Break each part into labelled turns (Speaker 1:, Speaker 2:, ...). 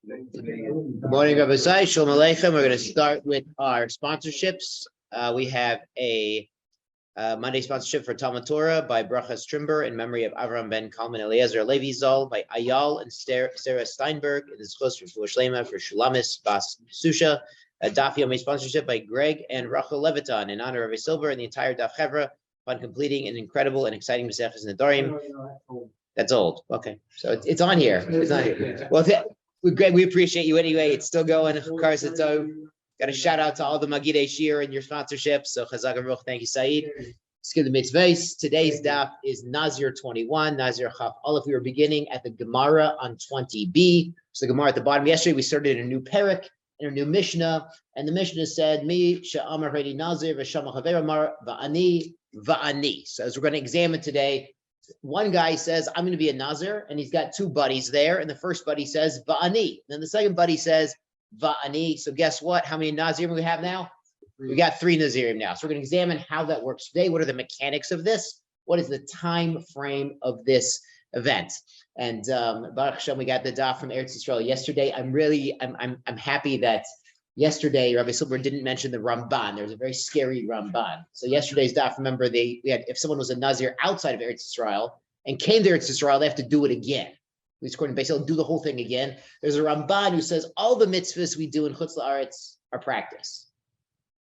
Speaker 1: Good morning, Rabbi Sai. Shalom Aleichem. We're going to start with our sponsorships. We have a Monday sponsorship for Talmud Torah by Bracha Strimber in memory of Avram ben Kalman Eliezer Levi Zol by Ayal and Sarah Steinberg. It is close for Shlema for Shulamis Bas Susha. A Daf Yomi sponsorship by Greg and Rachel Leviton in honor of a silver and the entire Daf Chevra upon completing an incredible and exciting Maseches Nedarim. That's old. Okay, so it's on here. It's on here. Well, Greg, we appreciate you anyway. It's still going. Of course, it's got a shout out to all the Magidei Shir and your sponsorship. So Chazak and Ruch, thank you, Saeed. Let's give the mitzvahs. Today's daf is Nazir 21, Nazir Chaf Aleph. We were beginning at the Gemara on 20b. So the Gemara at the bottom. Yesterday we started a new parak and a new Mishnah, and the Mishnah said, "Mi she'amar reidi Nazir v'shama chaver amar va'ani va'ani." So as we're going to examine today, one guy says, I'm going to be a Nazir, and he's got two buddies there. And the first buddy says, Va'ani. Then the second buddy says, Va'ani. So guess what? How many Nazirim we have now? We got 3 Nazirim now. So we're going to examine how that works today. What are the mechanics of this? What is the time frame of this event? And Baruch Hashem, we got the daf from Eretz Yisrael yesterday. I'm happy that yesterday Rabbi Silber didn't mention the Ramban. There was a very scary Ramban. So yesterday's daf, remember, we had, if someone was a Nazir outside of Eretz Yisrael and came to Eretz Yisrael, they have to do it again. At least according to Basil, do the whole thing again. There's a Ramban who says all the mitzvahs we do in Chutz La'aretz are practice.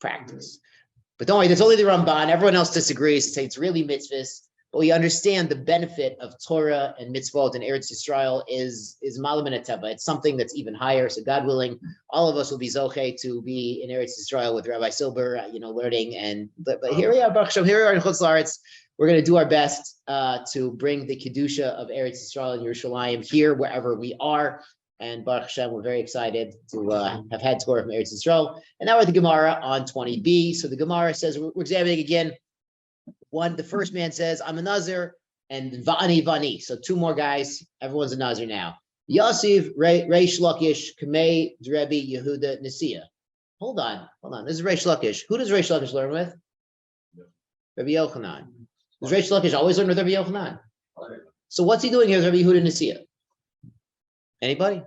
Speaker 1: But don't worry, there's only the Ramban. Everyone else disagrees, say it's really mitzvahs. But we understand the benefit of Torah and mitzvot in Eretz Yisrael is malam and teva. It's something that's even higher. So God willing, all of us will be zoche to be in Eretz Yisrael with Rabbi Silber, learning. But here we are, Baruch Hashem, here we are in Chutz La'aretz. We're going to do our best to bring the kedusha of Eretz Yisrael and Yerushalayim here wherever we are. And Baruch Hashem, we're very excited to have had Torah from Eretz Yisrael. And now we're at the Gemara on 20b. So the Gemara says we're examining again. The first man says, I'm a Nazir, and Va'ani Vani. So 2 more guys. Everyone's a Nazir now. Yasiv, Reish Lakish, Kamei, Drebi, Yehuda, Nisia. Hold on. This is Reish Lakish. Who does Reish Lakish learn with? Rabbi Yochanan. Does Reish Lakish always learn with Rabbi Yochanan? So what's he doing here with Rabbi Yehuda, Nisia? Anybody?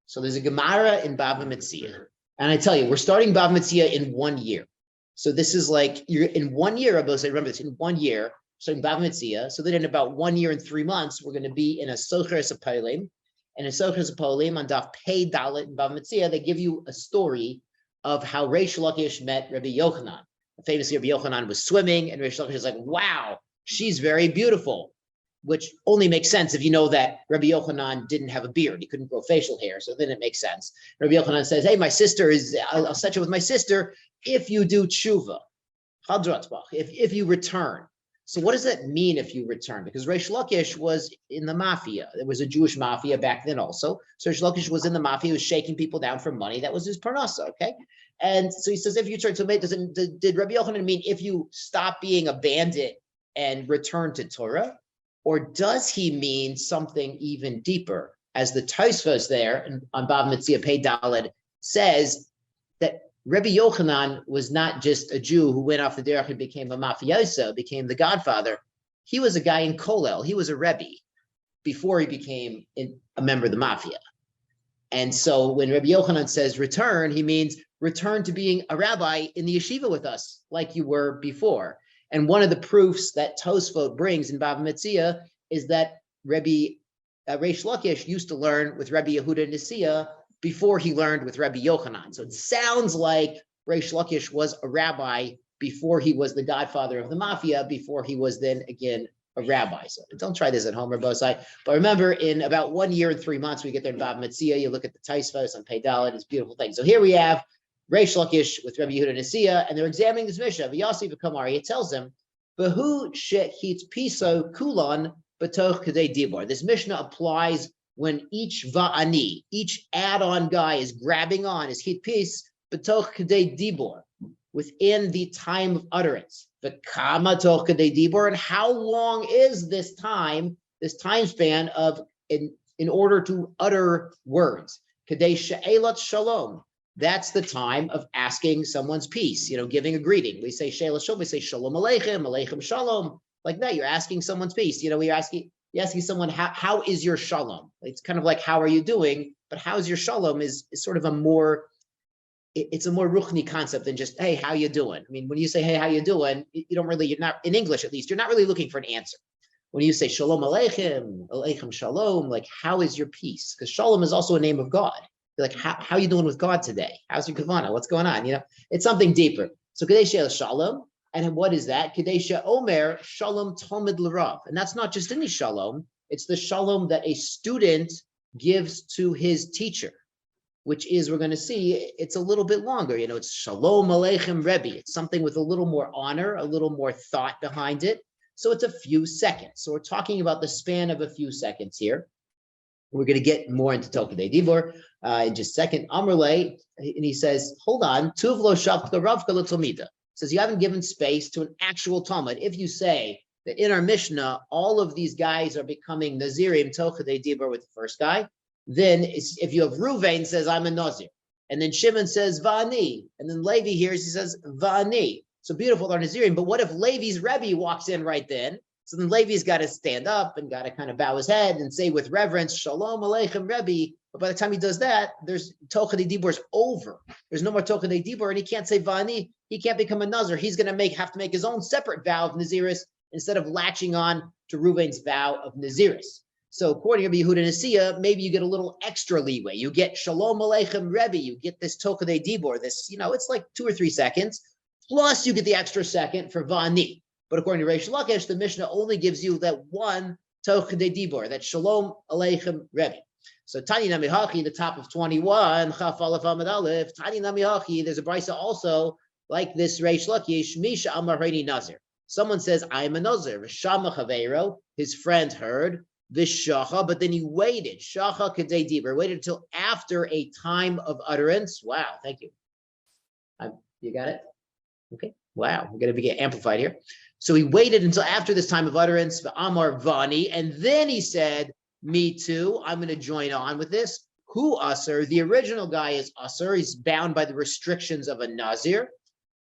Speaker 1: So there's a Gemara in Bava Metzia. And I tell you, we're starting Bava Metzia in 1 year. So this is like, you're in 1 year, Rabbi say, remember this, in 1 year, starting Bava Metzia. So then in about 1 year and 3 months, we're going to be in a Socheres Apolim. And in Socheres Apolim, on Daf Pei Dalet in Bava Metzia, they give you a story of how Reish Lakish met Rabbi Yochanan. Famously, Rabbi Yochanan was swimming, and Reish Lakish is like, wow, she's very beautiful. Which only makes sense if you know that Rabbi Yochanan didn't have a beard. He couldn't grow facial hair, so then it makes sense. Rabbi Yochanan says, hey, my sister I'll set you with my sister if you do tshuva, if you return. So what does that mean if you return? Because Reish Lakish was in the mafia. There was a Jewish mafia back then also. So Reish Lakish was in the mafia. He was shaking people down for money. That was his parnasa, okay? And so he says, if you turn, so did Rabbi Yochanan mean if you stop being a bandit and return to Torah? Or does he mean something even deeper? As the Tosfos there on Bava Metzia Pei Daled says that Rabbi Yochanan was not just a Jew who went off the derech and became a mafioso, became the godfather. He was a guy in Kollel. He was a Rebbe before he became a member of the mafia. And so when Rabbi Yochanan says return, he means return to being a rabbi in the yeshiva with us, like you were before. And one of the proofs that Tosfot brings in Bava Metzia is that Reish Lakish used to learn with Rabbi Yehuda Nisia before he learned with Rabbi Yochanan. So it sounds like Reish Lakish was a rabbi before he was the godfather of the mafia, before he was then again a rabbi. So don't try this at home, Rabosai. But remember, in about 1 year and 3 months, we get there in Bava Metzia. You look at the Tosfos on Pei Dalet, it's a beautiful thing. So here we have Reish Lakish with Rabbi Yehuda Nisia, and they're examining this Mishnah. V'yasi v'kamari, it tells them, "Behu shechitz piso kulan b'toch kadei dibor." This Mishnah applies when each va'ani, each add-on guy is grabbing on his hit piece b'toch kadei dibor, within the time of utterance. V'kama toch kadei dibor, and how long is this time span of in order to utter words? Kadei she'elat shalom. That's the time of asking someone's peace, giving a greeting. We say Sheila Shalom, we say Shalom Aleichem, Aleichem Shalom, like that. You're asking someone's peace. You're asking someone, how is your Shalom? It's kind of like, how are you doing? But but how's your shalom is sort of a more, it's a more ruchni concept than just, hey, how you doing? I mean, when you say, hey, how you doing? You're not, in English at least, you're not really looking for an answer. When you say shalom aleichem shalom, like, how is your peace? Because shalom is also a name of God. You're like, how are you doing with God today? How's your kavana? What's going on? It's something deeper. So kadesha shalom. And what is that? Kadesha Omer Shalom Talmid L'Rav. And that's not just any shalom, it's the shalom that a student gives to his teacher, which is, we're going to see, it's a little bit longer. It's Shalom Aleichem Rebbe. It's something with a little more honor, a little more thought behind it. So it's a few seconds. So we're talking about the span of a few seconds here. We're going to get more into Tokadei Dibor in just a second. Amrle, and he says, hold on, Tuv lo shavka ravka l'tomida. Says you haven't given space to an actual Talmud. If you say that in our Mishnah, all of these guys are becoming Nazirim, Tochadei Dibor with the first guy, then if you have Ruvain says, I'm a Nazir, and then Shimon says, Va'ani, and then Levi hears, he says, Va'ani. So beautiful, they're Nazirim, but what if Levi's Rebbe walks in right then? So then Levi's got to stand up and got to kind of bow his head and say with reverence, Shalom Aleichem Rebbe. But by the time he does that, there's Tochadei Dibor's over. There's no more Tochadei Dibor, and he can't say Va'ani. He can't become a Nazir. He's going to have to make his own separate vow of Naziris instead of latching on to Ruvain's vow of Naziris. So according to Yehuda Nasiya, maybe you get a little extra leeway. You get Shalom Aleichem Rebbe. You get this Tochadei Dibor. This, it's like 2 or 3 seconds. Plus you get the extra second for Va'ani. But according to Reish Lakish, the Mishnah only gives you that one Tochadei Dibor, that Shalom Aleichem Rebbe. So Tani Namihachi, the top of 21, Chaf Aleph Amud Aleph, Tani Namihachi, there's a brisa also like this Reish Lakish, Misha Amar Haini Nazir. Someone says, I'm a Nazir. V'shama Chaveiro, his friend heard, V'shacha, but then he waited. Shacha Kadei Dibor, waited until after a time of utterance. Wow, thank you. You got it? Okay. Wow, we're going to be amplified here. So he waited until after this time of utterance, Amar Vani, and then he said, me too, I'm going to join on with this. Who Asr? The original guy is Asr. He's bound by the restrictions of a Nazir.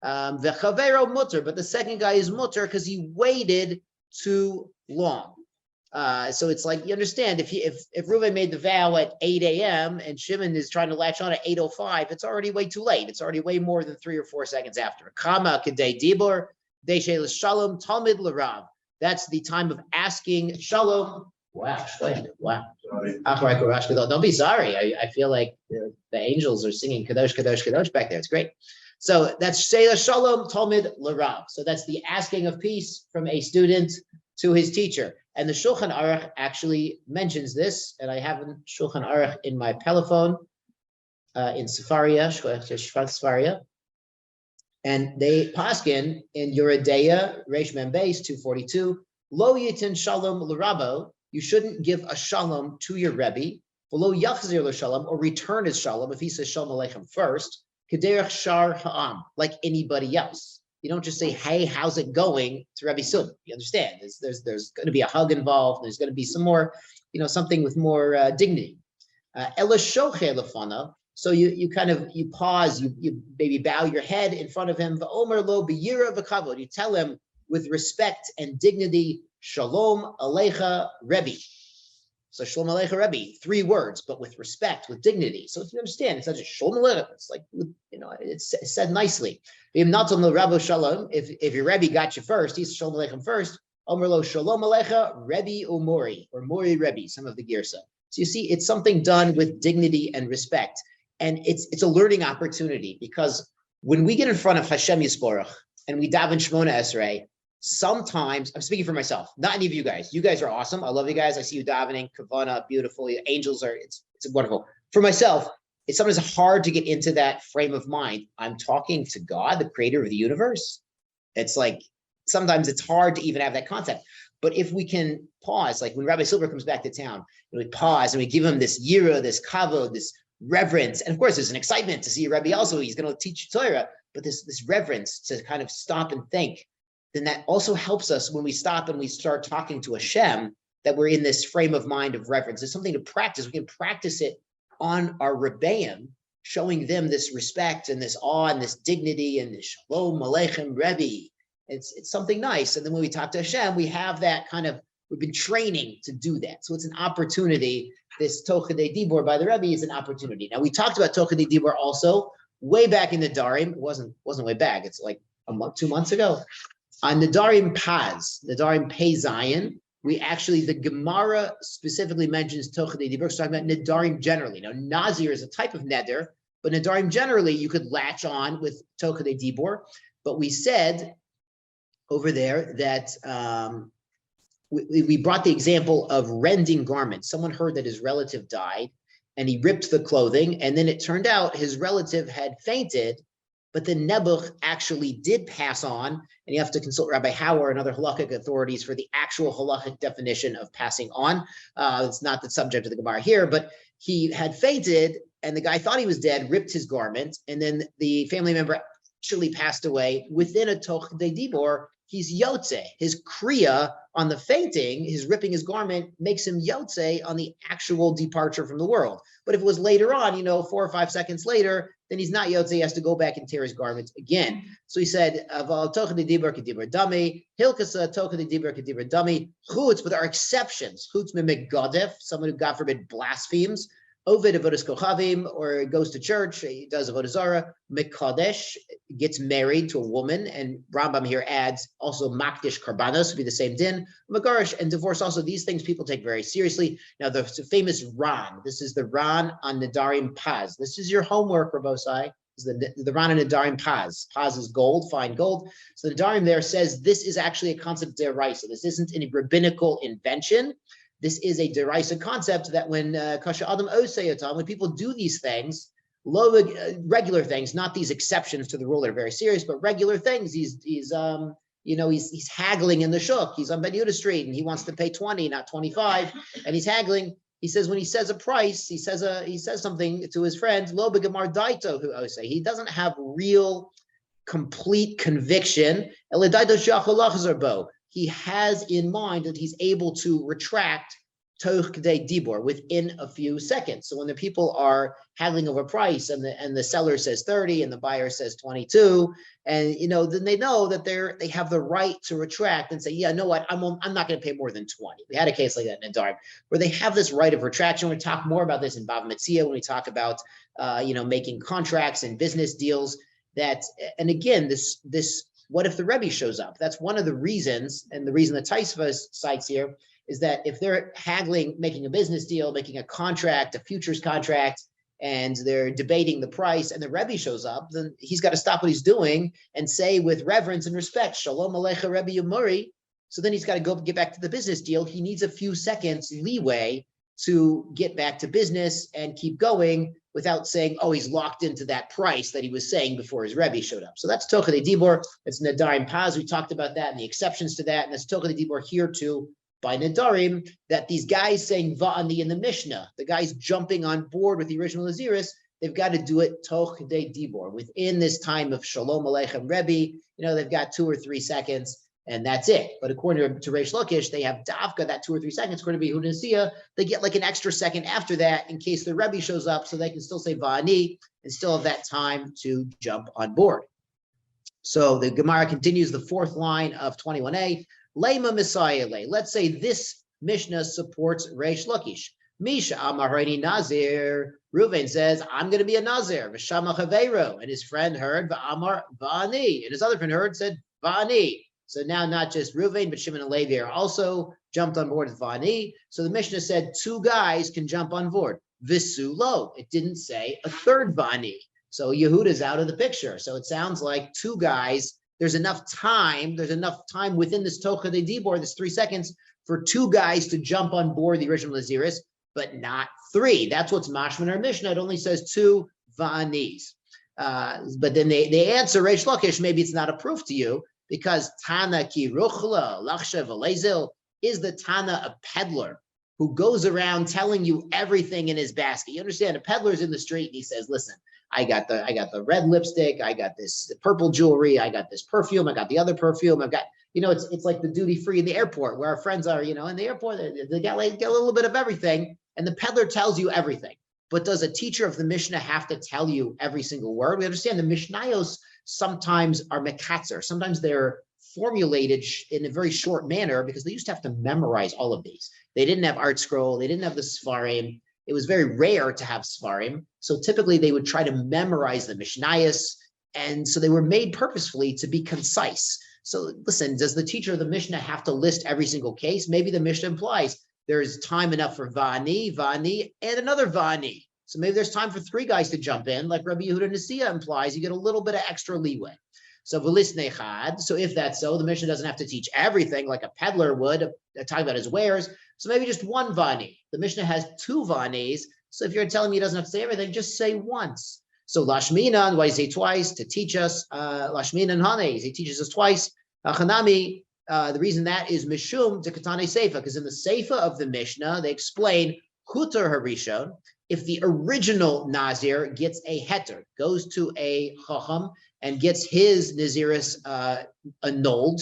Speaker 1: The Chavero Mutter, but the second guy is Mutter because he waited too long. So it's like, you understand, if Reuven made the vow at 8 a.m. and Shimon is trying to latch on at 8:05, it's already way too late. It's already way more than 3 or 4 seconds after. Kama Kedei Dibor, Deishel Shalom, Talmid L'Rav. That's the time of asking Shalom. Wow. Wow. Don't be sorry. I feel like the angels are singing Kadosh, Kadosh, Kadosh back there. It's great. So that's Sheila Shalom, Talmid L'Rav. So that's the asking of peace from a student to his teacher. And the Shulchan Aruch actually mentions this, and I have a Shulchan Aruch in my Pelephone in Sefaria, and they paskin in Yeridea, Reish Mem Beis 242, Lo Yitin Shalom L'Rabo, you shouldn't give a shalom to your Rebbe, Lo Yachzir L'Shalom, or return his shalom if he says Shalom Aleichem first, Kederech Shar Ha'am, like anybody else. You don't just say, hey, how's it going to Rebbe Silver. You understand? There's going to be a hug involved. There's going to be some more, something with more dignity. Ela shoche lefana. So you pause, you maybe bow your head in front of him. V'omer lo b'yira v'kavod. You tell him with respect and dignity, Shalom Alecha Rebbe. So Shalom Alecha Rebbe, 3 words, but with respect, with dignity. So if you understand, it's not just Shalom Alecha. It's like, it's said nicely. If your Rebbe got you first, he's Shalom Aleichem first. Omer lo Shalom Alecha Rebbe Umori, or Mori Rebbe, some of the Girsa. So you see, it's something done with dignity and respect. And it's a learning opportunity, because when we get in front of Hashem Yisborach and we daven Shmona Esrei, sometimes, I'm speaking for myself, not any of you guys. You guys are awesome. I love you guys. I see you davening, Kavana, beautiful. Angels are, it's wonderful. For myself, it's sometimes hard to get into that frame of mind. I'm talking to God, the creator of the universe. It's like, sometimes it's hard to even have that concept. But if we can pause, like when Rabbi Silver comes back to town, and we pause and we give him this yira, this kavod, this reverence. And of course, there's an excitement to see Rabbi also, he's going to teach Torah, but this reverence to kind of stop and think, then that also helps us when we stop and we start talking to Hashem, that we're in this frame of mind of reverence. There's something to practice. We can practice it on our Rebbeim, showing them this respect and this awe and this dignity and this Shalom Aleichem Rebbe. It's something nice. And then when we talk to Hashem, we have that kind of, we've been training to do that. So it's an opportunity this Tochadei Dibor by the Rebbe is an opportunity. Now, we talked about Tochadei Dibor also way back in the Darim. It wasn't way back. It's like a month, 2 months ago. On Nadarim Paz, Nadarim Pei Zion, the Gemara specifically mentions Tochadei Dibor. So talking about Nadarim generally. Now, Nazir is a type of neder, but Nadarim generally, you could latch on with Tochadei Dibor. But we said over there that we brought the example of rending garments. Someone heard that his relative died and he ripped the clothing, and then it turned out his relative had fainted, but the Nebuch actually did pass on, and you have to consult Rabbi Hauer and other halakhic authorities for the actual halakhic definition of passing on. It's not the subject of the Gemara here, but he had fainted, and the guy thought he was dead, ripped his garment, and then the family member actually passed away. Within a Tochadei Dibor, he's Yotze. His Kriya on the fainting, his ripping his garment, makes him Yotze on the actual departure from the world. But if it was later on, 4 or 5 seconds later, then he's not Yotze. He has to go back and tear his garments again. So he said, Tochadei Dibor kedibor dami, Hilkasa Tochadei Dibor kedibor dami, Chutz, but there are exceptions. Chutz mimik someone who, God forbid, blasphemes. Ovid avodas kochavim, or goes to church, he does avodah zara. Mekadesh, gets married to a woman, and Rambam here adds also makdish karbanos would be the same din. Megarish and divorce also, these things people take very seriously. Now the famous Ran, this is the Ran on Nadarim Paz. This is your homework, Rabosai. Is the Ran on Nadarim Paz. Paz is gold, fine gold. So the Nadarim there says this is actually a concept of deraisa. This isn't any rabbinical invention. This is a derisive concept that when kasha adam oseyotam, when people do these things, regular things, not these exceptions to the rule that are very serious, but regular things. He's haggling in the shuk. He's on Ben Yehuda Street and he wants to pay 20, not 25, and he's haggling. He says when he says a price, he says something to his friend. Lo begamar daito hu ose. He doesn't have real, complete conviction. He has in mind that he's able to retract Tochadei Dibor within a few seconds. So when the people are haggling over price and the seller says 30 and the buyer says 22, and then they know that they have the right to retract and say, yeah, know what, I'm not going to pay more than 20. We had a case like that in Nadarim where they have this right of retraction. We're going to talk more about this in Bava Metzia when we talk about making contracts and business deals. And again, this what if the Rebbe shows up? That's one of the reasons, and the reason the Taisva cites here is that if they're haggling, making a business deal, making a contract, a futures contract, and they're debating the price, and the Rebbe shows up, then he's got to stop what he's doing and say with reverence and respect, Shalom Alecha Rebbe Yomori. So then he's got to get back to the business deal. He needs a few seconds leeway to get back to business and keep going without saying, oh, he's locked into that price that he was saying before his Rebbe showed up. So that's Tochadei Dibor. It's Nadarim Paz. We talked about that and the exceptions to that. And that's Tochadei Dibor here too by Nadarim, that these guys saying Va'ani in the Mishnah, the guys jumping on board with the original Naziris, they've got to do it Tochadei Dibor. Within this time of Shalom Aleichem Rebbe, they've got 2 or 3 seconds. And that's it. But according to Reish Lakish, they have Davka, that 2 or 3 seconds. According to Yehuda Nasiya, they get like an extra second after that in case the Rebbe shows up, so they can still say Va'ani and still have that time to jump on board. So the Gemara continues the 4th line of 21a. Lema Messiah Le. Let's say this Mishnah supports Reish Lakish. Misha Amarani Nazir. Reuven says, I'm going to be a Nazir. V'shama Chaveiro. And his friend heard V'amar Va'ani. And his other friend heard, said Va'ani. So now not just Reuven, but Shimon and Levi are also jumped on board with Va'ani. So the Mishnah said 2 guys can jump on board. Visu lo. It didn't say a 3rd Va'ani. So Yehuda's out of the picture. So it sounds like 2 guys. There's enough time within this Tochadei Dibor, this 3 seconds, for 2 guys to jump on board the original Naziris, but not 3. That's what's mashma in our Mishnah. It only says 2 Va'anis. But then they answer Reish Lakish, maybe it's not a proof to you, because Tana ki ruchla lachshav alezil is the Tana a peddler who goes around telling you everything in his basket. You understand? A peddler's in the street and he says, "Listen, I got the red lipstick, I got this purple jewelry, I got this perfume, I got the other perfume, I've got it's like the duty free in the airport where our friends are. In the airport they get a little bit of everything, and the peddler tells you everything. But does a teacher of the Mishnah have to tell you every single word? We understand the Mishnayos sometimes are mekatzer. Sometimes they're formulated in a very short manner because they used to have to memorize all of these. They didn't have Art Scroll. They didn't have the Sfarim. it was very rare to have Svarim. So typically they would try to memorize the Mishnayos. And so they were made purposefully to be concise. So listen, does the teacher of the Mishnah have to list every single case? Maybe the Mishnah implies there's time enough for Vani, and another Vani. So maybe there's time for 3 guys to jump in, like Rabbi Yehuda Nasiya implies. You get a little bit of extra leeway. So so if that's so, the Mishnah doesn't have to teach everything like a peddler would, talking about his wares. So maybe just 1 Vani. The Mishnah has 2 Vanis. So if you're telling me he doesn't have to say everything, just say once. So Lashminan, why does he say twice? To teach us. Lashminan Hanes, he teaches us twice. Chanami, the reason that is Mishum to Katane Seifa, because in the Seifa of the Mishnah, they explain Hutar Harishon, if the original Nazir gets a heter, goes to a Chacham and gets his Naziris annulled,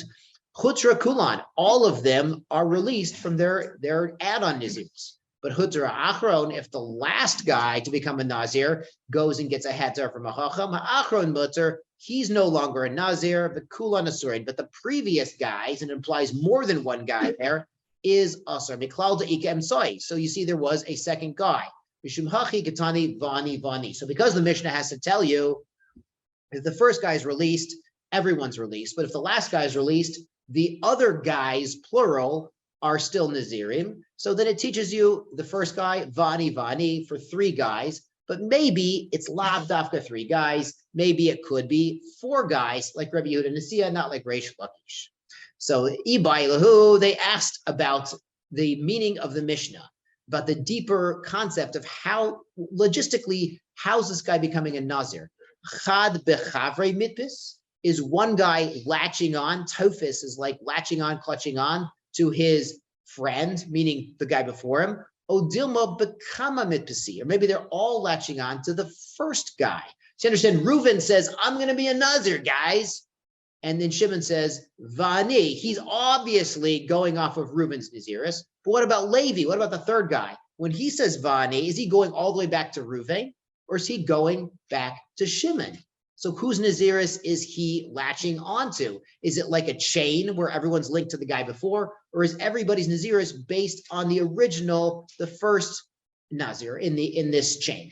Speaker 1: Hutra Kulan, all of them are released from their add-on Naziris. But Hutra Achron, if the last guy to become a Nazir goes and gets a heter from a Chacham, Achron Mutter, he's no longer a Nazir, but Kulan Asurin. But the previous guys, and it implies more than 1 guy there, is Asur. Miklal Ika Emsoi. So you see there was a second guy. Mishum Hachi Katani Vani. So because the Mishnah has to tell you, if the first guy is released, everyone's released. But if the last guy is released, the other guys, plural, are still Nazirim. So then it teaches you the first guy, Vani, for 3 guys. But maybe it's Lav Dafka 3 guys. Maybe it could be 4 guys, like Rabbi Yehuda Nasiya, not like Reish Lakish. So Ibai Lahu, they asked about the meaning of the Mishnah, about the deeper concept of how, logistically, how's this guy becoming a Nazir? Chad bechavre mitpis, is 1 guy latching on, Tofis is like latching on, clutching on to his friend, meaning the guy before him, Odilma bekama mitpisi, or maybe they're all latching on to the first guy. So you understand, Reuven says, I'm going to be a Nazir, guys. And then Shimon says, Vani, he's obviously going off of Reuben's Naziris. But what about Levi? What about the third guy? When he says Vani, is he going all the way back to Reuven? Or is he going back to Shimon? So whose Naziris is he latching onto? Is it like a chain where everyone's linked to the guy before? Or is everybody's Naziris based on the original, the first Nazir in this chain?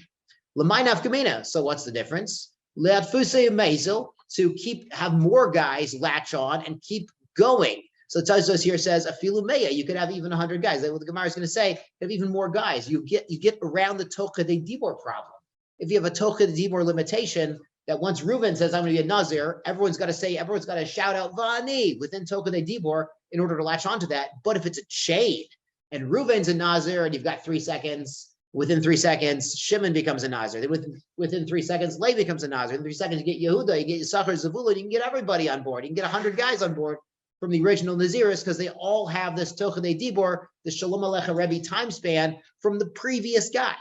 Speaker 1: L'maynaf Gemina. So what's the difference? Le'atfusei mezel, to have more guys latch on and keep going. So Tazos here says, afilu meya, you could have even 100 guys. Like what the Gemara is going to say, you have even more guys. You get around the Tocha de Dibor problem. If you have a Tocha de Dibor limitation, that once Reuven says, I'm going to be a Nazir, everyone's got to shout out Vani within Tocha de Dibor in order to latch onto that. But if it's a chain, and Reuven's a Nazir, and you've got 3 seconds, within 3 seconds, Shimon becomes a Nazir. Then within 3 seconds, Levi becomes a Nazir. In 3 seconds, you get Yehuda, you get Yisachar, Zavulun, you can get everybody on board. You can get 100 guys on board from the original Naziris because they all have this Tocha de Dibor, the Shalom Alecha Rebbe time span from the previous guy.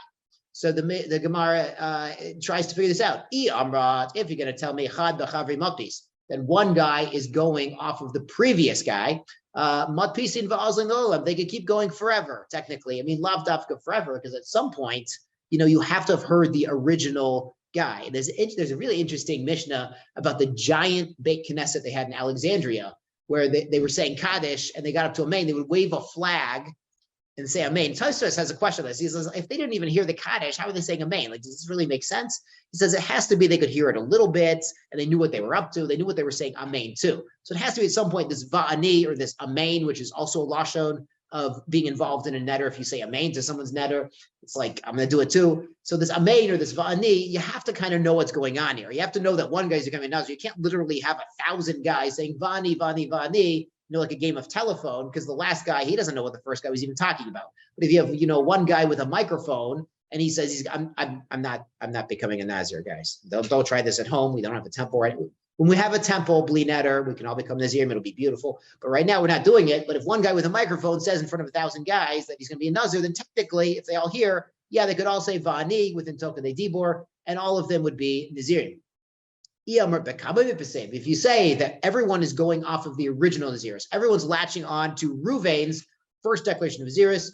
Speaker 1: So the Gemara tries to figure this out. If you're going to tell me Chad b'chavri matpis, then 1 guy is going off of the previous guy. Matpisin va'azlin olam, they could keep going forever, technically. I mean, lav dafka forever, because at some point, you have to have heard the original guy. There's a really interesting Mishnah about the giant Beit Knesset they had in Alexandria, where they were saying Kaddish, and they got up to Amen. They would wave a flag and say Amen. Tosfos has a question on this. He says, if they didn't even hear the Kaddish, how are they saying Amen? Like, does this really make sense? He says it has to be they could hear it a little bit, and they knew what they were up to. They knew what they were saying Amen too. So it has to be at some point this Va'ani, or this Amen, which is also a lashon of being involved in a netter. If you say Amen to someone's netter, it's like, I'm going to do it too. So this Amen or this Va'ani, you have to kind of know what's going on here. You have to know that 1 guy's becoming a Nazir. You can't literally have 1,000 guys saying Va'ani, Va'ani, Va'ani, like a game of telephone, because the last guy, he doesn't know what the first guy was even talking about. But if you have, 1 guy with a microphone and he says, I'm not becoming a Nazir, guys. Don't try this at home. We don't have a temple, right? When we have a temple, bli netter, we can all become Nazirim. It'll be beautiful. But right now we're not doing it. But if 1 guy with a microphone says in front of 1,000 guys that he's going to be a Nazir, then technically, if they all hear, yeah, they could all say Va'ani within Tocha de Dibor, and all of them would be Nazirim. If you say that everyone is going off of the original Naziris, everyone's latching on to Reuven's first declaration of Naziris,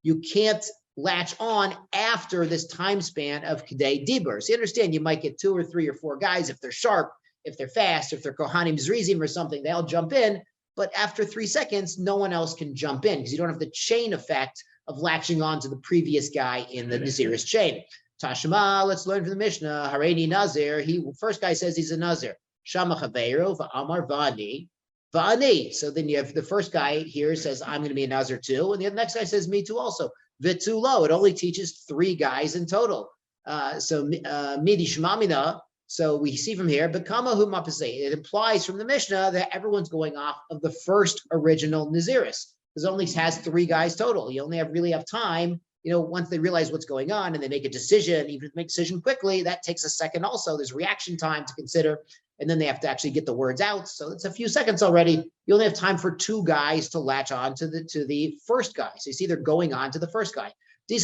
Speaker 1: you can't latch on after this time span of Kedei Dibur. So you understand, you might get 2 or 3 or 4 guys if they're sharp, if they're fast, if they're Kohanim Zrizim or something, they'll jump in. but after 3 seconds, no one else can jump in because you don't have the chain effect of latching on to the previous guy in the Nazir's chain. Tashma, let's learn from the Mishnah. Hareini Nazir. First guy says he's a Nazir. Shama Chaveiro va'amar va'ani. Va'ani. So then you have the first guy here says, I'm going to be a Nazir too. And the next guy says, me too also. Vitulo. It only teaches 3 guys in total. Midi Shmamina. So we see from here, it implies from the Mishnah that everyone's going off of the first original Naziris. Because it only has 3 guys total. You only really have time, once they realize what's going on and they make a decision, even if they make a decision quickly, that takes a second also. There's reaction time to consider, and then they have to actually get the words out. So it's a few seconds already. You only have time for 2 guys to latch on to the first guy. So you see they're going on to the first guy. If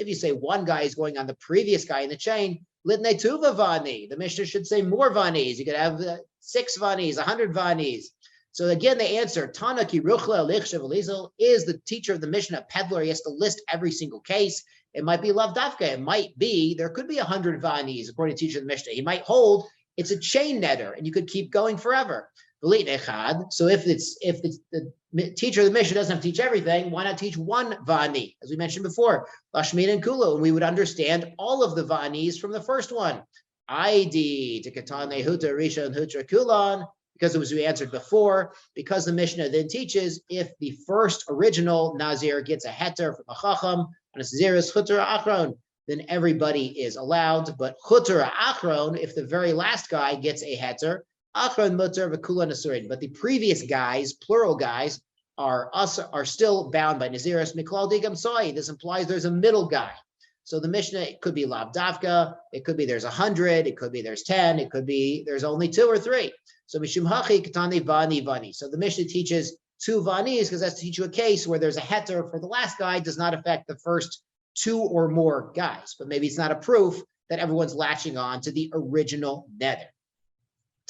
Speaker 1: you say one guy is going on the previous guy in the chain, Litne Tuva Vani. The Mishnah should say more Vanis. You could have 6 Vanis, 100 Vanis. So again, the answer, Tana ki ruchla lichshav elizal, is the teacher of the Mishnah a peddler? He has to list every single case. It might be lav dafka. It might be, there could be 100 Vanis, according to the teacher of the Mishnah. He might hold, it's a chain netter, and you could keep going forever. So if the teacher of the Mishnah doesn't have to teach everything, why not teach 1 Vani? As we mentioned before, Lashmin and Kulu, and we would understand all of the Vanis from the first one. ID to Katane Huta Risha and Hutra Kulan, because it was we answered before, because the Mishnah then teaches if the first original Nazir gets a heter from a Chacham on a Naziris Hutra Achron, then everybody is allowed. But Hutra Achron, if the very last guy gets a heter, Achron Mutter V'Kula Nasurin. But the previous guys, plural guys, are still bound by Naziris Miklal Digam Soi. This implies there's a middle guy. So the Mishnah, it could be Lav Davka, it could be there's 100, it could be there's 10, it could be there's only 2 or 3. So Mishum Hachi Katani Vani Vani. So the Mishnah teaches 2 Vanis because that's to teach you a case where there's a heter for the last guy does not affect the first 2 or more guys. But maybe it's not a proof that everyone's latching on to the original nether.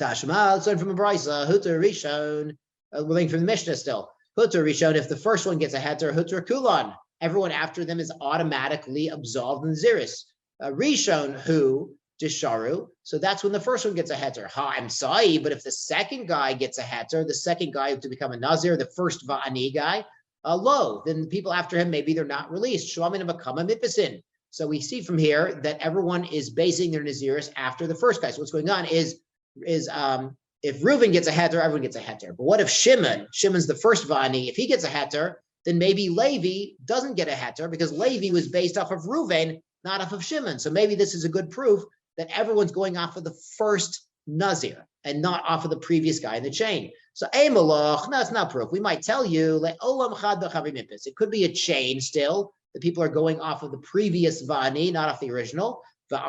Speaker 1: Tashma, let's learn from a brisa. Hutar Rishon, we're learning from the Mishnah still. Hutar Rishon, if the first one gets a heter, Hutar Kulan. Everyone after them is automatically absolved in Ziris. Rishon, who, Disharu, so that's when the first one gets a heter. Ha, I'm sorry, but if the second guy gets a heter, the second guy to become a Nazir, the first Va'ani guy, low, then the people after him, maybe they're not released. Shuamin Bakama Mipisin. So we see from here that everyone is basing their Naziris after the first guy. So what's going on is if Reuven gets a heter, everyone gets a heter. But what if Shimon's the first Va'ani, if he gets a heter, then maybe Levi doesn't get a heter because Levi was based off of Reuven, not off of Shimon. So maybe this is a good proof that everyone's going off of the first Nazir and not off of the previous guy in the chain. So Malach, no, it's not proof. We might tell you, it could be a chain still. The people are going off of the previous Vani, not off the original. But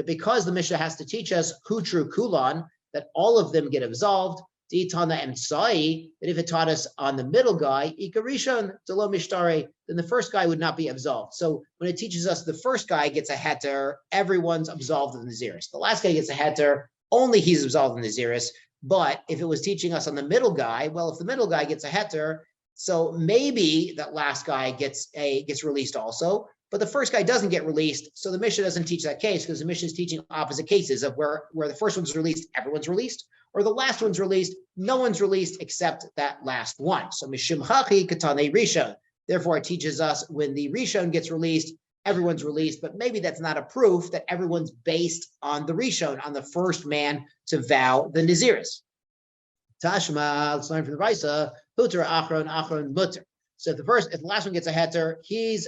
Speaker 1: because the Mishnah has to teach us Hutru Kulan, that all of them get absolved, that if it taught us on the middle guy, Ikarishon, Delo Mishtare, then the first guy would not be absolved. So when it teaches us the first guy gets a heter, everyone's absolved of the Naziris. The last guy gets a heter, only he's absolved in the Naziris. But if it was teaching us on the middle guy, well, if the middle guy gets a heter, so maybe that last guy gets released also, but the first guy doesn't get released. So the Mishnah doesn't teach that case because the Mishnah is teaching opposite cases of where the first one's released, everyone's released, or the last one's released, no one's released except that last one. So Mishum Hachi Katane Rishon. Therefore, it teaches us when the Rishon gets released, everyone's released, but maybe that's not a proof that everyone's based on the Rishon, on the first man to vow the Naziris. Tashma, let's learn from the Raisa, Hutter Achron Mutter. So if the last one gets a heter, he's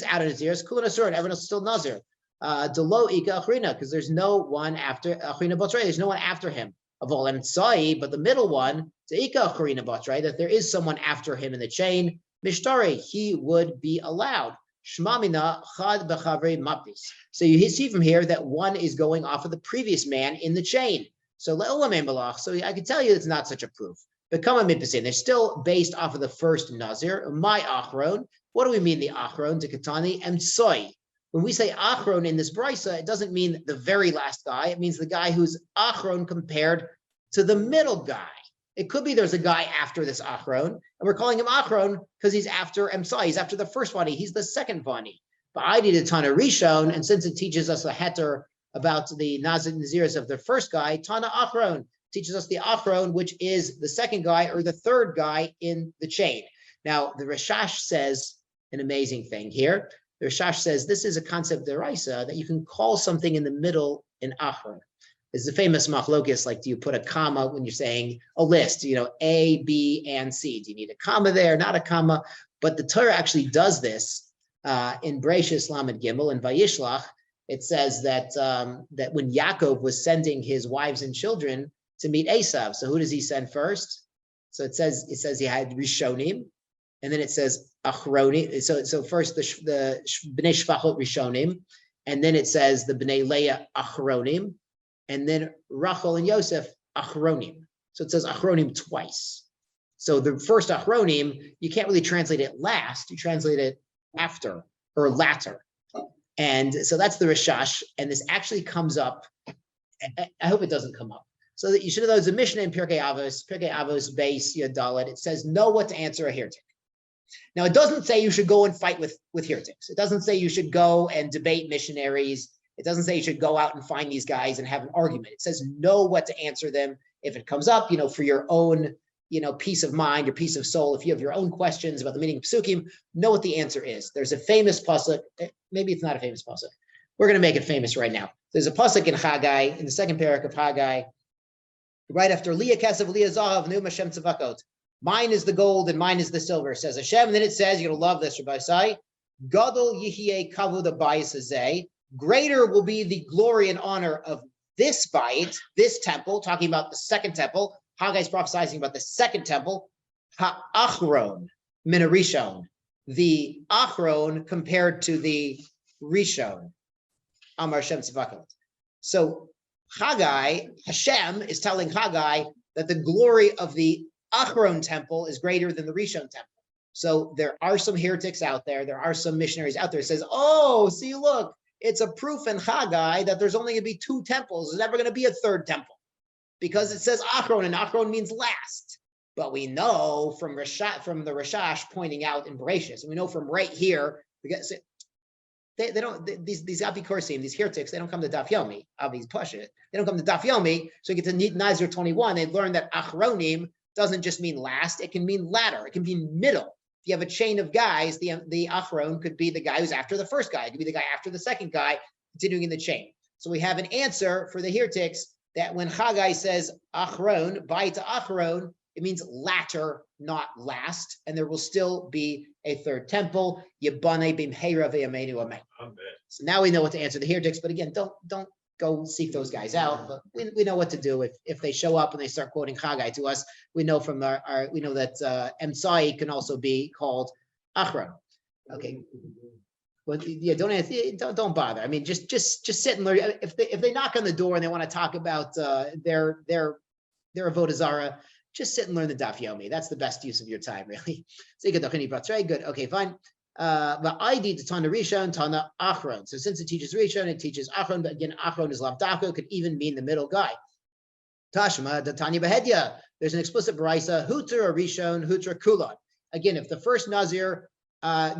Speaker 1: out of Naziris, Kulan Asur, and everyone else is still Nazir. Delo Ika Achrina, because there's no one after Achrina Botrei, there's no one after him. Of all and Sai, but the middle one, Ika Achrina Botrei, that there is someone after him in the chain, Mishtari, he would be allowed. Shmamina Chad Bechavre Mapis. So you see from here that one is going off of the previous man in the chain. So I can tell you it's not such a proof. Become a mitpasin. They're still based off of the first Nazir. My Achron. What do we mean the Achron to Katani and Soy? When we say Achron in this brisa, it doesn't mean the very last guy. It means the guy who's Achron compared to the middle guy. It could be there's a guy after this Achron, and we're calling him Achron because he's after Emsai. He's after the first Vani. He's the second Vani. But I did a ton of Rishon, and since it teaches us a heter about the Nazirs of the first guy. Tana Achron teaches us the Achron, which is the second guy or the third guy in the chain. Now, the Rashash says an amazing thing here. The Rashash says this is a concept deraisa that you can call something in the middle an Achron. There's a famous machlokes, like, do you put a comma when you're saying a list, A, B, and C? Do you need a comma there, not a comma? But the Torah actually does this in Bereshis Lamed Gimel and Vayishlach. It says that that when Yaakov was sending his wives and children to meet Esav, so who does he send first? So it says he had Rishonim, and then it says Achronim. So first the Bnei Shvachot Rishonim, and then it says the Bnei Leah Achronim, and then Rachel and Yosef Achronim. So it says Achronim twice. So the first Achronim, you can't really translate it last, you translate it after or latter. And so that's the Rashash, and this actually comes up. I hope it doesn't come up. So that you should know there's a Mishnah in Pirkei Avos base Yadalit. It says know what to answer a heretic. Now it doesn't say you should go and fight with heretics. It doesn't say you should go and debate missionaries. It doesn't say you should go out and find these guys and have an argument. It says know what to answer them if it comes up, for your own, peace of mind, your peace of soul. If you have your own questions about the meaning of psukim, know what the answer is. There's a famous pasuk. Maybe it's not a famous pasuk. We're going to make it famous right now. There's a pasuk in Haggai, in the second parak of Haggai, right after Leah Kesav, Leah Zahav, Nu Hashem Tzavakot. Mine is the gold and mine is the silver, says Hashem. And then it says, you're going to love this, Rabbi Sai, Gadol Yihyeh Kavod Abayis Hazeh. Greater will be the glory and honor of this bayit, this temple, talking about the second temple. Haggai's prophesying about the second temple, Ha'achron min Rishon, the Achron compared to the Rishon, Amar Shem Tzivakot. So Haggai, Hashem is telling Haggai that the glory of the Achron temple is greater than the Rishon temple. So there are some heretics out there. There are some missionaries out there that says, oh, see, look, it's a proof in Haggai that there's only going to be two temples. There's never going to be a third temple because it says Achron, and Achron means last. But we know from the Rashash pointing out in Bereshis, and we know from right here, because they don't, these Apikorsim, these heretics, they don't come to Daf Yomi, Avi's Pasha. They don't come to Daf Yomi, so you get to Nazir 21, they learn that Achronim doesn't just mean last, it can mean latter, it can mean middle. If you have a chain of guys, the Achron could be the guy who's after the first guy, it could be the guy after the second guy, continuing in the chain. So we have an answer for the heretics that when Haggai says Achron, Bayit Achron, it means latter, not last, and there will still be a third temple. Yibane b'mheira v'yameinu amen. So now we know what to answer the heretics, but again, don't go seek those guys out. But we know what to do if they show up and they start quoting Haggai to us. We know from we know that Emsai can also be called Achron. Okay. But yeah, don't bother. I mean, just sit and learn. If they knock on the door and they want to talk about their avodah zarah, just sit and learn the Daf Yomi. That's the best use of your time, really. So good. Okay, fine. But ID to Tana Rishon, Tana Achron. So since it teaches Rishon, it teaches Achron. But again, Achron is lavdako, could even mean the middle guy. Tashma, the Tanya Behedya. There's an explicit brisa, Hutra or Rishon, Hutra Kulon. Again, if the first Nazir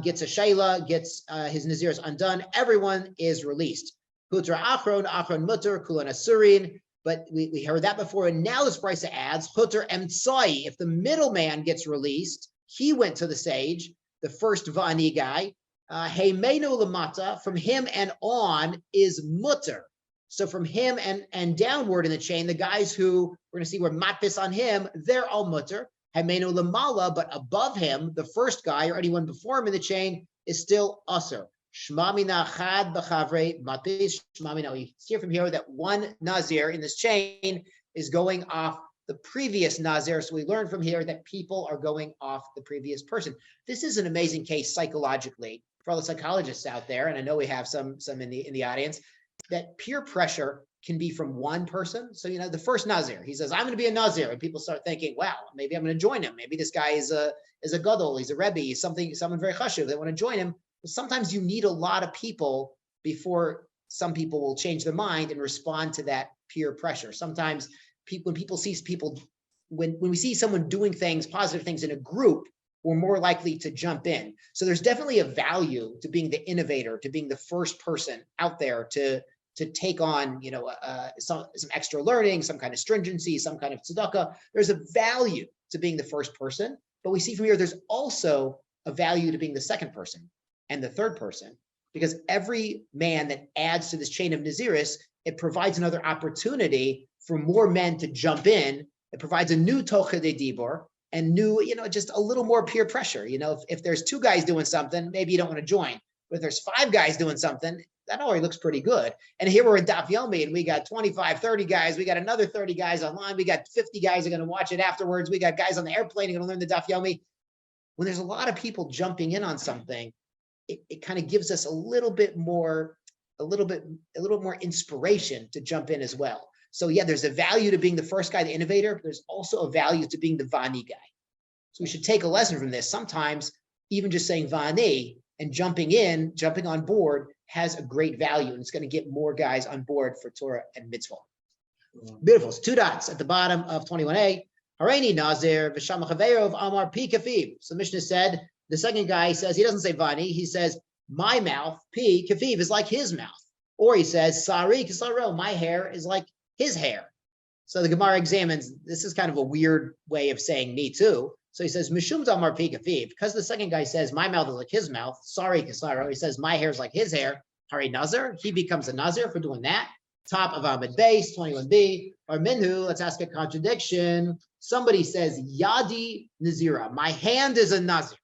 Speaker 1: gets a Shaila, gets his Nazir is undone, everyone is released. Hutra Achron, Achron Mutter, Kulon Asurin. But we heard that before, and now this brisa adds Hutra Emtsai. If the middleman gets released, he went to the sage, the first Vani guy. Heimenu Lamata, from him and on is Mutter. So from him and downward in the chain, the guys who we're going to see were matpis on him, they're all Mutter. Heimenu Lamala, but above him, the first guy or anyone before him in the chain is still Usser. Shmamina chad b'chavre matpis. Shmamina. We hear from here that one Nazir in this chain is going off the previous Nazir. So we learn from here that people are going off the previous person. This is an amazing case psychologically for all the psychologists out there, and I know we have some in the audience, that peer pressure can be from one person. So, the first Nazir, he says, I'm going to be a Nazir. And people start thinking, wow, maybe I'm going to join him. Maybe this guy is a gadol, he's a rebbe, he's someone very chashuv. They want to join him. But sometimes you need a lot of people before some people will change their mind and respond to that peer pressure. Sometimes when we see someone doing things, positive things in a group, we're more likely to jump in. So there's definitely a value to being the innovator, to being the first person out there to to take on, some extra learning, some kind of stringency, some kind of tzedakah. There's a value to being the first person, but we see from here there's also a value to being the second person and the third person, because every man that adds to this chain of Naziris, it provides another opportunity for more men to jump in. It provides a new tocha de dibor and new, just a little more peer pressure. If there's 2 guys doing something, maybe you don't want to join. But if there's 5 guys doing something, that already looks pretty good. And here we're in Daf Yomi, and we got 25, 30 guys. We got another 30 guys online. We got 50 guys are going to watch it afterwards. We got guys on the airplane who are going to learn the Daf Yomi. When there's a lot of people jumping in on something, it kind of gives us a little bit more inspiration to jump in as well. So yeah, there's a value to being the first guy, the innovator, but there's also a value to being the Vani guy. So we should take a lesson from this. Sometimes even just saying Vani and jumping on board has a great value, and it's going to get more guys on board for Torah and mitzvah. Beautiful. It's 2 dots at the bottom of 21a. Hareini Nazir v'sham chaverov amar pi kafiv. So Mishnah said, the second guy says, he doesn't say Vani, he says, my mouth, pi kafiv, is like his mouth. Or he says, Sari kisaro, my hair is like his hair. So the Gemara examines, this is kind of a weird way of saying me too. So he says, Mishum damar pi kafiv, because the second guy says, my mouth is like his mouth, Sari kisaro, he says, my hair is like his hair, Hari Nazir, he becomes a Nazir for doing that. Top of Ahmed base, 21b, or Minhu, let's ask a contradiction. Somebody says, Yadi Nazira, my hand is a Nazir.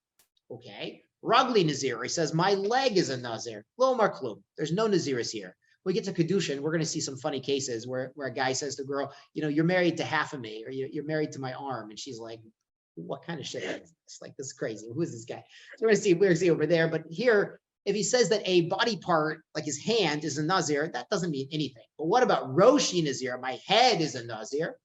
Speaker 1: Okay. Ragli Nazir, he says, my leg is a Nazir. Lomar Klum. There's no Naziris here. When we get to Kedushin, we're going to see some funny cases where a guy says to the girl, you're married to half of me, or you're married to my arm. And she's like, what kind of shit is this? Like, this is crazy. Who is this guy? So we're going to see over there. But here, if he says that a body part, like his hand, is a Nazir, that doesn't mean anything. But what about Roshi Nazir? My head is a Nazir.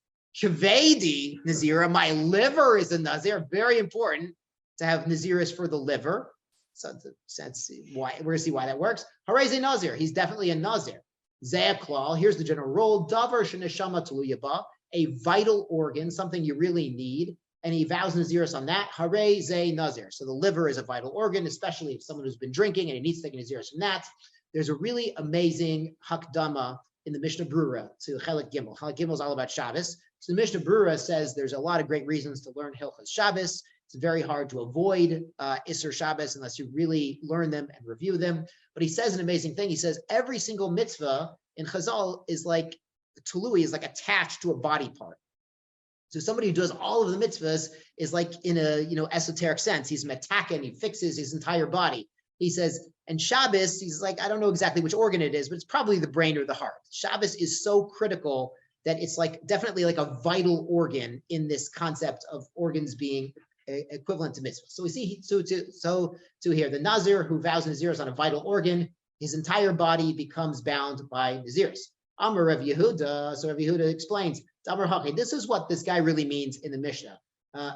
Speaker 1: Kavedi Nazira, my liver is a Nazir. Very important to have Naziris for the liver. So sense why we're going to see why that works. Hareze Nazir, he's definitely a Nazir. Zeaklal, here's the general rule. Davar sheneshama tuluyaba, a vital organ, something you really need. And he vows Naziris on that. Hareze Nazir. So the liver is a vital organ, especially if someone who's been drinking and he needs to take a Naziris from that. There's a really amazing Hakdama in the Mishnah Brura to Chelik Gimel. Chelik Gimel is all about Shabbos. So the Mishnah Brura says there's a lot of great reasons to learn Hilchos Shabbos. It's very hard to avoid Isser Shabbos unless you really learn them and review them. But he says an amazing thing. He says every single mitzvah in Chazal is like, Tului is like attached to a body part. So somebody who does all of the mitzvahs is like in a esoteric sense. He's metaken, he fixes his entire body. He says, and Shabbos, he's like, I don't know exactly which organ it is, but it's probably the brain or the heart. Shabbos is so critical that it's like definitely like a vital organ in this concept of organs being equivalent to mitzvah. So we see to here, the Nazir who vows Naziris on a vital organ, his entire body becomes bound by Naziris. Amar Rav Yehuda, so Rav Yehuda explains, this is what this guy really means in the Mishnah.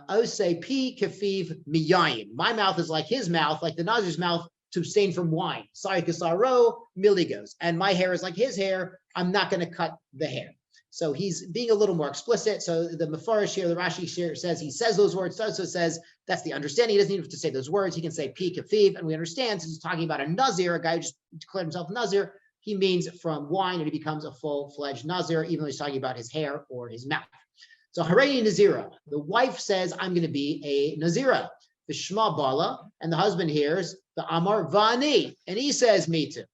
Speaker 1: Ose pi kafiv miyayim. My mouth is like his mouth, like the Nazir's mouth, to abstain from wine. Sari kasaro miligos. And my hair is like his hair. I'm not going to cut the hair. So he's being a little more explicit. So the Mefarish here, the Rashi here says he says those words. So it says that's the understanding. He doesn't even have to say those words. He can say pi kafiv, and we understand since he's talking about a Nazir, a guy who just declared himself Nazir. He means from wine, and he becomes a full-fledged Nazir, even though he's talking about his hair or his mouth. So Hareini Nazira, the wife says, I'm going to be a Nazira. The Shema Bala, and the husband hears the Amar Vani, and he says, me too.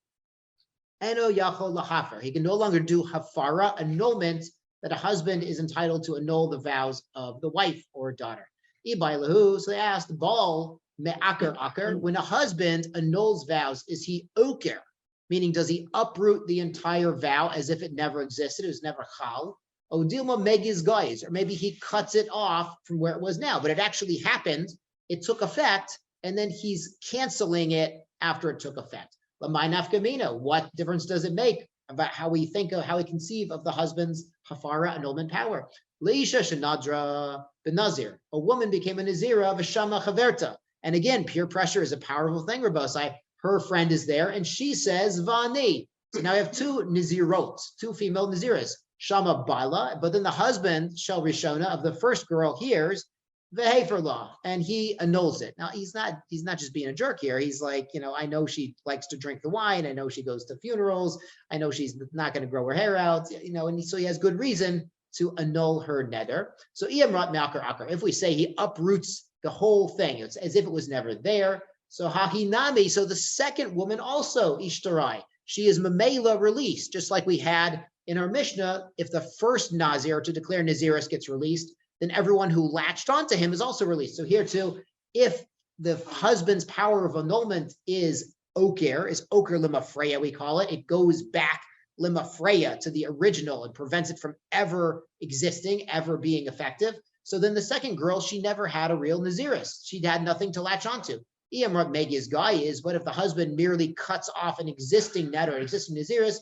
Speaker 1: Eno Yachol Lahafer. He can no longer do Hafara, annulment, that a husband is entitled to annul the vows of the wife or daughter. Ibailahu, so they asked, Baal Me'akar Akar, when a husband annuls vows, is he Oker? Meaning, does he uproot the entire vow as if it never existed, it was never chal? O Dilma Megiz Guys, or maybe he cuts it off from where it was now, but it actually happened, it took effect, and then he's canceling it after it took effect. Lamai nafkamina, what difference does it make about how we think of, how we conceive of the husband's hafara annulment power? Leisha shenadra benazir, a woman became a nazira v'shama chaverta, and again, peer pressure is a powerful thing, Rabbosai. Her friend is there, and she says, Vani. So now we have two Nazirot, two female Naziras, Shama Bala, but then the husband, Shel Rishona, of the first girl hears,
Speaker 2: for law, and he annuls it. Now he's not just being a jerk here. He's like, I know she likes to drink the wine. I know she goes to funerals. I know she's not going to grow her hair out. And so he has good reason to annul her neder. So if we say he uproots the whole thing, it's as if it was never there. So hahinami. So the second woman also ishtarai. She is mamela released, just like we had in our Mishnah. If the first Nazir to declare Naziris gets released, then everyone who latched onto him is also released. So here too, if the husband's power of annulment is oker limafreya, we call it, it goes back limafreya to the original and prevents it from ever existing, ever being effective. So then the second girl, she never had a real Naziris. She had nothing to latch onto. But if the husband merely cuts off an existing net or an existing Naziris,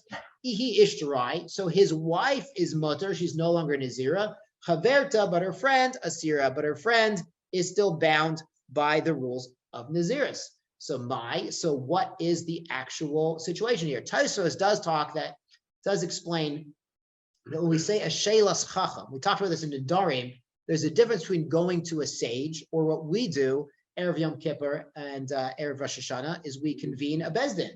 Speaker 2: ihi ishtarai, so his wife is mutter, she's no longer Nazira, Chaverta, but her friend, Asira, but her friend is still bound by the rules of Naziris. So what is the actual situation here? Tosfos does explain that when we say a shelas chacham, we talked about this in the Darim, there's a difference between going to a sage, or what we do, Erev Yom Kippur and Erev Rosh Hashanah, is we convene a bezdin.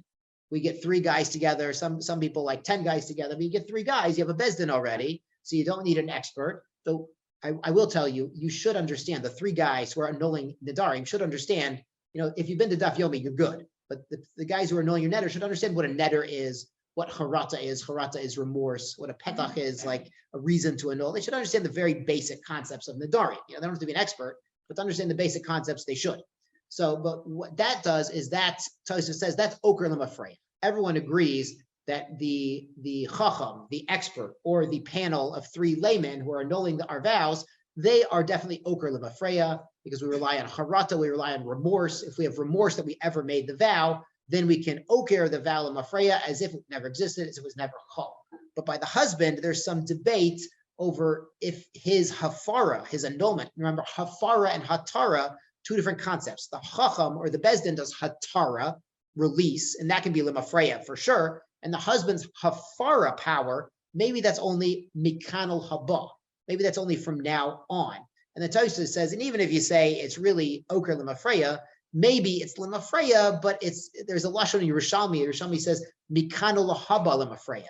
Speaker 2: We get 3 guys together, some people like 10 guys together, but you get 3 guys, you have a bezdin already, so you don't need an expert. So I will tell you, you should understand, the 3 guys who are annulling Nedarim should understand, if you've been to Daf Yomi, you're good. But the guys who are annulling your neder should understand what a neder is, what harata is. Harata is remorse. What a petach is, like a reason to annul. They should understand the very basic concepts of Nedarim. They don't have to be an expert, but to understand the basic concepts, they should. So, but what that does is that, Tosfos says, that's oker lemafreya. Everyone agrees that the chacham, the expert, or the panel of 3 laymen who are annulling our vows, they are definitely oker lemafreya, because we rely on harata, we rely on remorse. If we have remorse that we ever made the vow, then we can oker the vow lemafreya as if it never existed, as it was never chol. But by the husband, there's some debate over if his hafara, his annulment, remember hafara and hatara, 2 different concepts. The chacham or the bezdin does hatara, release, and that can be lemafreya for sure. And the husband's hafara power, maybe that's only mikanal haba. Maybe that's only from now on. And the Tosfos says, and even if you say it's really oker lemafreya, maybe it's lemafreya, but there's a lashon in Yerushalmi. Yerushalmi says mikanal haba lemafreya,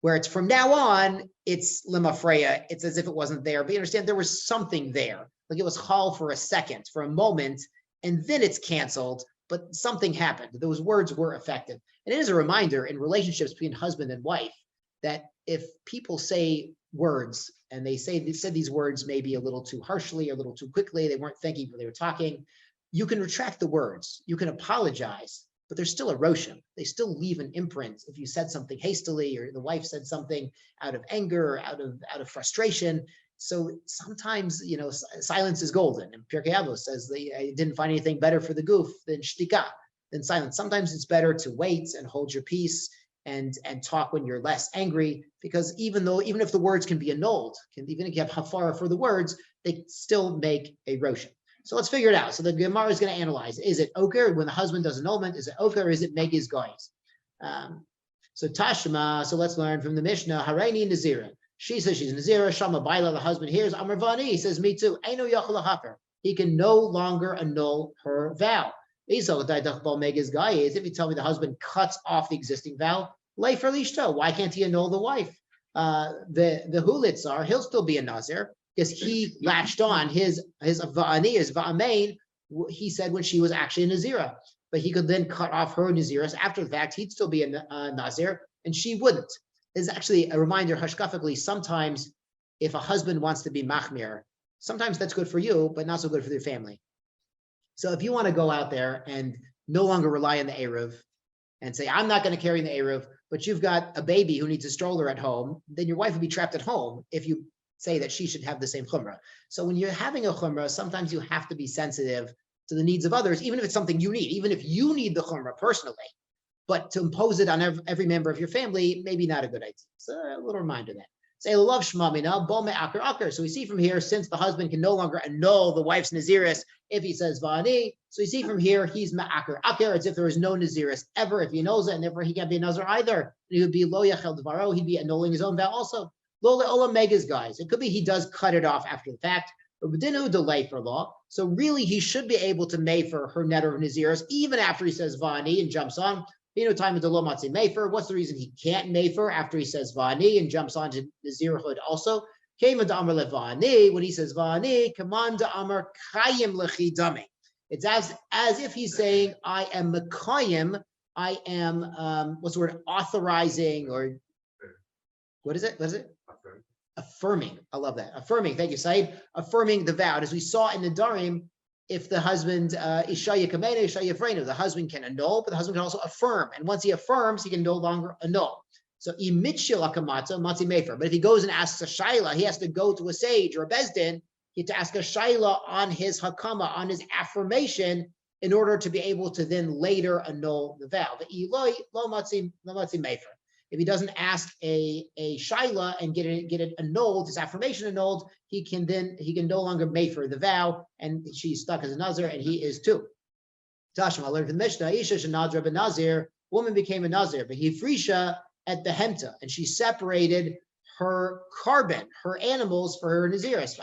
Speaker 2: where it's from now on, it's lemafreya. It's as if it wasn't there. But you understand, there was something there. Like it was chal for a second, for a moment, and then it's canceled. But something happened. Those words were effective. And it is a reminder in relationships between husband and wife that if people say words and they said these words maybe a little too harshly, a little too quickly, they weren't thinking when they were talking, you can retract the words, you can apologize, but there's still erosion. They still leave an imprint. If you said something hastily, or the wife said something out of anger, or out of frustration. So sometimes, silence is golden. And Pirkei Avos says, I didn't find anything better for the goof than shtika, than silence. Sometimes it's better to wait and hold your peace and talk when you're less angry, because even if the words can be annulled, even if you have hafara for the words, they still make erosion. So let's figure it out. So the Gemara is going to analyze, is it oker when the husband does annulment? Is it oker, or is it megiz goyis? So Tashma, so let's learn from the Mishnah, Hareini Nazira. She says she's Nazira, Shama Baila, the husband hears, Amar Vani, he says, me too. Eino Yachal Hafer. He can no longer annul her vow. If you tell me the husband cuts off the existing vow, Leifer Lishto, why can't he annul the wife? The Hulitzar, he'll still be a Nazir, because he latched on his Va'ani, his Va'amein, he said when she was actually a Nazira. But he could then cut off her Naziris. After the fact, he'd still be a Nazir, and she wouldn't. Is actually a reminder, hashkafically, sometimes if a husband wants to be machmir, sometimes that's good for you, but not so good for your family. So if you want to go out there and no longer rely on the Eruv and say, I'm not going to carry the Eruv, but you've got a baby who needs a stroller at home, then your wife would be trapped at home if you say that she should have the same chumrah. So when you're having a chumrah, sometimes you have to be sensitive to the needs of others, even if it's something you need, even if you need the chumrah personally. But to impose it on every member of your family, maybe not a good idea. So a little reminder that. Say love shmamina, bome akar akar. So we see from here, since the husband can no longer annul the wife's naziris if he says vani. So we see from here, he's ma'akar akar, as if there is no naziris ever if he knows it, and therefore he can't be a nazir either. He would be lo yachel dvaro, he'd be annulling his own vow also. Lo le'olam megas, guys. It could be he does cut it off after the fact. Didn't delay for law. So really, he should be able to mefer her netter of Naziris even after he says Vani and jumps on. Time of the Lomatzi mefer. What's the reason he can't mefer after he says Vani and jumps on to Nazirhood also? Came to Amar Levani when he says Vani, Kamanda Amar Kayim Lechidami. It's as if he's saying, I am Mekayim, I am what's the word, authorizing, or what is it? What is it? Affirming. I love that. Affirming. Thank you, Said. Affirming the vow. As we saw in the Darim, if the husband, Ishaya Kamena, Ishaya Freno, the husband can annul, but the husband can also affirm. And once he affirms, he can no longer annul. So, imitshil akamata, matzi mefer. But if he goes and asks a shaila, he has to go to a sage or a bezdin, he has to ask a shaila on his hakama, on his affirmation, in order to be able to then later annul the vow. The iloi lo matzi mefer. If he doesn't ask a shaila and get it annulled, his affirmation annulled, he can no longer mefer the vow, and she's stuck as a Nazir, and he is too. Tashma, I learned from the Mishnah, Isha shenadra ben Nazir, woman became a Nazir, but he frisha at the hemta, and she separated her carbon, her animals for her Naziris.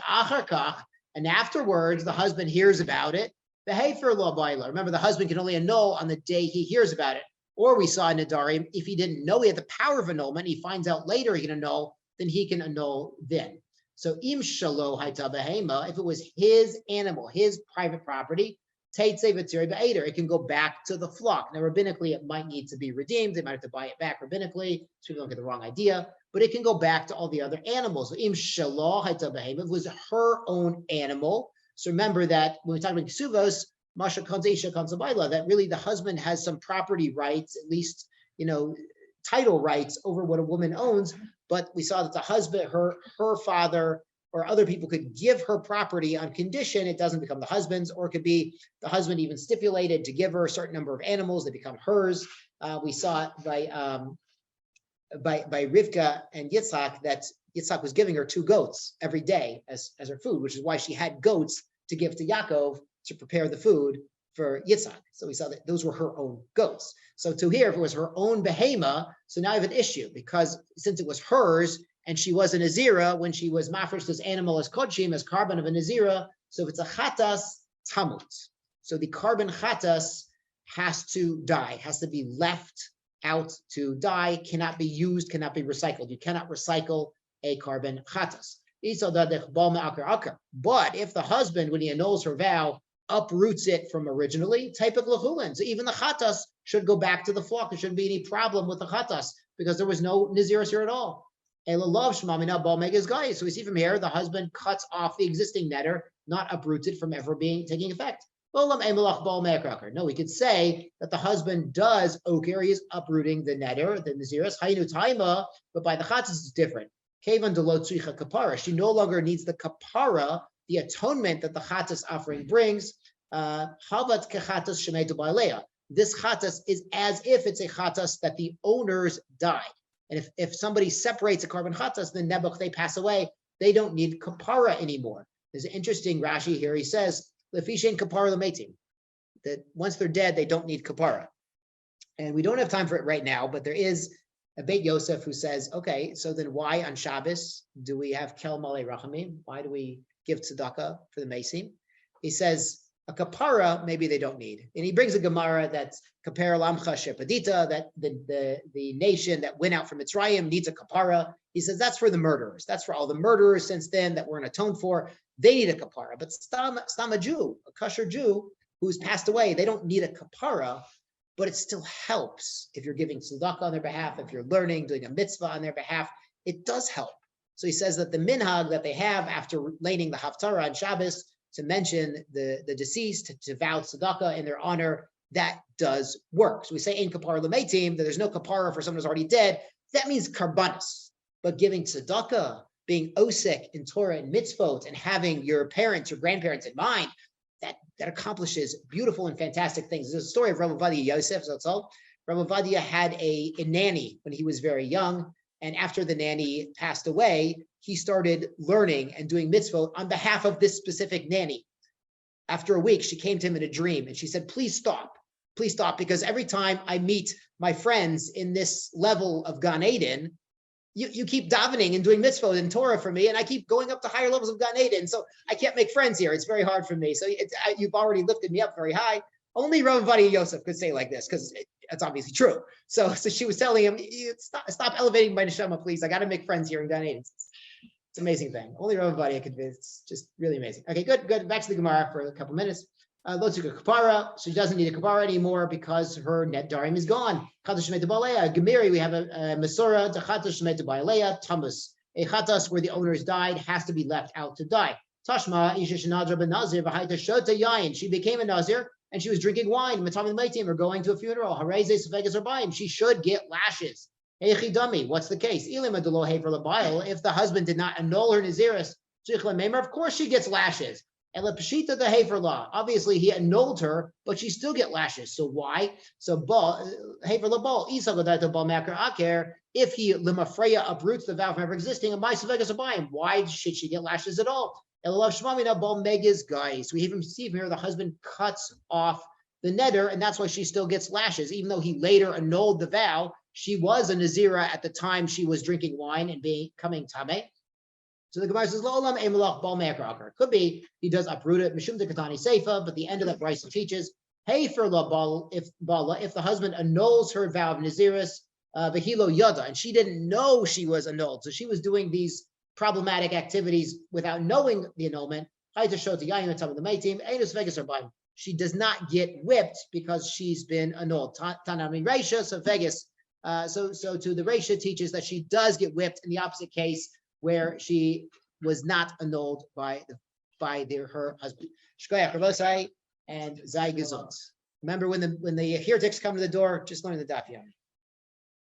Speaker 2: And afterwards, the husband hears about it. Behavior law baila. Remember, the husband can only annul on the day he hears about it. Or we saw in Nadarim, if he didn't know he had the power of annulment, he finds out later he can annul, then he can annul then. So im shalo haita behema, if it was his animal, his private property, it can go back to the flock. Now, rabbinically, it might need to be redeemed. They might have to buy it back rabbinically, so people don't get the wrong idea. But it can go back to all the other animals. So, im shalah haita behema, it was her own animal. So remember that when we talk about kesuvos, masha kanza isha kanza baila, that really the husband has some property rights, at least title rights over what a woman owns. But we saw that the husband, her father, or other people could give her property on condition it doesn't become the husband's, or it could be the husband even stipulated to give her a certain number of animals that become hers. We saw it by Rivka and Yitzhak that Yitzhak was giving her 2 goats every day as her food, which is why she had goats to give to Yaakov to prepare the food for Yitzhak. So we saw that those were her own goats. So to here, if it was her own behema, so now I have an issue, because since it was hers, and she was a Nazira when she was mafresh this animal as kodshim, as carbon of a Nazira. So if it's a chatas, tamut. So the carbon chatas has to die, has to be left out to die, cannot be used, cannot be recycled. You cannot recycle a carbon chatas. But if the husband, when he annuls her vow, uproots it from originally, type of lachulin. So even the chatas should go back to the flock. There shouldn't be any problem with the chatas, because there was no Naziris here at all. So we see from here, the husband cuts off the existing netter, not uprooted from ever taking effect. No, we could say that the husband does oker, he is uprooting the netter, the Naziris, but by the chatas it's different. She no longer needs the kapara, the atonement that the chatas offering brings. This chatas is as if it's a chatas that the owners died. And if somebody separates a carbon chatas, then nebuch, they pass away, they don't need kapara anymore. There's an interesting Rashi here. He says, lefishin kapara l'metim, that once they're dead, they don't need kapara. And we don't have time for it right now, but there is a Beit Yosef who says, okay, so then why on Shabbos do we have kel malei rachamim? Why do we give tzedakah for the mesim? He says, a kapara, maybe they don't need. And he brings a Gemara that's kapara lamcha shepadita, that the nation that went out from Mitzrayim needs a kapara. He says that's for the murderers. That's for all the murderers since then that weren't atoned for. They need a kapara. But stam a Jew, a kosher Jew who's passed away, they don't need a kapara, but it still helps if you're giving tzedakah on their behalf, if you're learning, doing a mitzvah on their behalf, it does help. So he says that the minhag that they have after laying the haftarah on Shabbos to mention the deceased, to vow tzedakah in their honor, that does work. So we say in kapara l'metim, that there's no kapara for someone who's already dead. That means karbanos. But giving tzedakah, being osek in Torah and mitzvot, and having your parents, your grandparents in mind, that accomplishes beautiful and fantastic things. There's a story of Rav Ovadia Yosef Zatzal. Rav Ovadia had a nanny when he was very young. And after the nanny passed away, he started learning and doing mitzvot on behalf of this specific nanny. After a week, she came to him in a dream and she said, please stop, because every time I meet my friends in this level of Gan Eden, you keep davening and doing mitzvot and Torah for me, and I keep going up to higher levels of Gan Eden. So I can't make friends here. It's very hard for me. So you've already lifted me up very high. Only Rav Vadia Yosef could say like this because it's obviously true. So she was telling him, stop elevating my neshama, please. I got to make friends here in Gan Eden. It's an amazing thing. Only Rav Vadia could. It's just really amazing. Okay, good. Back to the Gemara for a couple minutes. Lotzuka kapara. She doesn't need a kapara anymore because her net darim is gone. Chatash shmeta ba'aleya. Gemiri, we have a Masora. Chatash shmeta ba'aleya. Tamus. A chatas where the owners died has to be left out to die. Tashma isha shenadra ben Nazir v'haita shota yayin. She became a Nazir and she was drinking wine. Matam meitim or going to a funeral. Hareze sefegas arbayim. She should get lashes. Eichidami. What's the case? Ilim adolo hefer labayil. If the husband did not annul her naziris, of course she gets lashes. And Peshita the Hafer law. Obviously, he annulled her, but she still get lashes. So why? So Hafer labal Isagadata bal makar aker. If he limafreya uproots the vow from ever existing, and my sevegas abayim, why should she get lashes at all? Elav shmamina bal megas guys. We even see from here the husband cuts off the neder, and that's why she still gets lashes, even though he later annulled the vow. She was a nazira at the time she was drinking wine and becoming tameh. So the Gemara says, "Lo'olam emelach bal me'akar." Could be he does uproot it, mishum dekatani seifa, but the end of that brisa teaches, "Hey for la bal if the husband annuls her vow of naziris, v'hilo yada, and she didn't know she was annulled, so she was doing these problematic activities without knowing the annulment. She does not get whipped because she's been annulled. Tanami Reisha, so Vegas. So to the Reisha teaches that she does get whipped in the opposite case, where she was not annulled by her husband. Shkoyach Ravosai and Zai Gesund. Remember when the heretics come to the door, just learn the daf, Yomi.